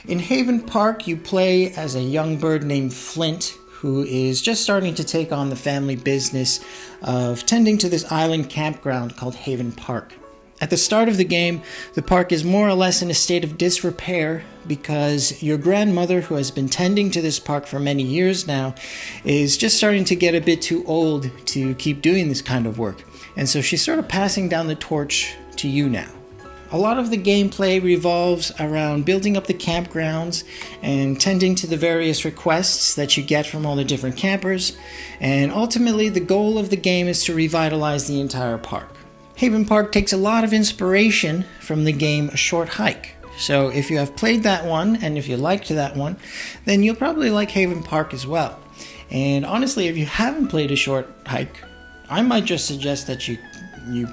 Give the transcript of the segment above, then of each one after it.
In Haven Park, you play as a young bird named Flint, who is just starting to take on the family business of tending to this island campground called Haven Park. At the start of the game, the park is more or less in a state of disrepair because your grandmother, who has been tending to this park for many years now, is just starting to get a bit too old to keep doing this kind of work. And so she's sort of passing down the torch to you now. A lot of the gameplay revolves around building up the campgrounds and tending to the various requests that you get from all the different campers, and ultimately the goal of the game is to revitalize the entire park. Haven Park takes a lot of inspiration from the game A Short Hike. So if you have played that one, and if you liked that one, then you'll probably like Haven Park as well. And honestly, if you haven't played A Short Hike, I might just suggest that you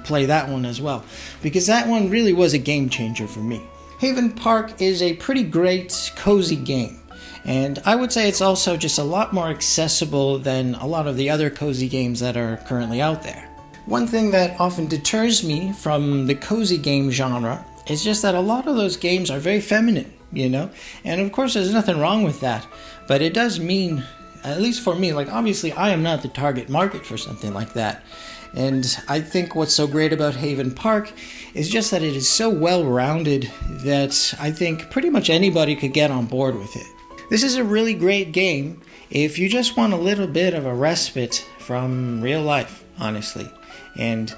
play that one as well, because that one really was a game changer for me. Haven Park is a pretty great, cozy game, and I would say it's also just a lot more accessible than a lot of the other cozy games that are currently out there. One thing that often deters me from the cozy game genre is just that a lot of those games are very feminine, and of course there's nothing wrong with that, but it does mean, at least for me, like obviously I am not the target market for something like that. And I think what's so great about Haven Park is just that it is so well-rounded that I think pretty much anybody could get on board with it. This is a really great game if you just want a little bit of a respite from real life, honestly. And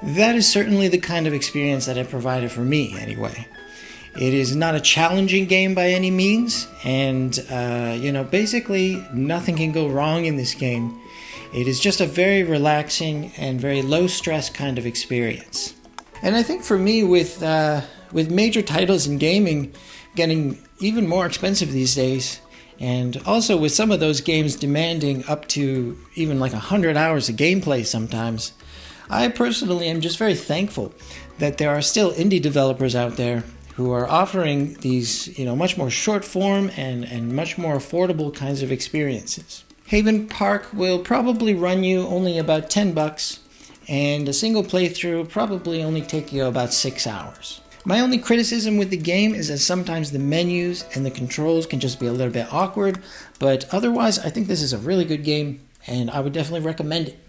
that is certainly the kind of experience that it provided for me, anyway. It is not a challenging game by any means, and, basically nothing can go wrong in this game. It is just a very relaxing and very low-stress kind of experience. And I think for me, with major titles in gaming getting even more expensive these days, and also with some of those games demanding up to even like 100 hours of gameplay sometimes, I personally am just very thankful that there are still indie developers out there who are offering these, much more short form and much more affordable kinds of experiences. Haven Park will probably run you only about $10, and a single playthrough probably only take you about 6 hours. My only criticism with the game is that sometimes the menus and the controls can just be a little bit awkward, but otherwise I think this is a really good game, and I would definitely recommend it.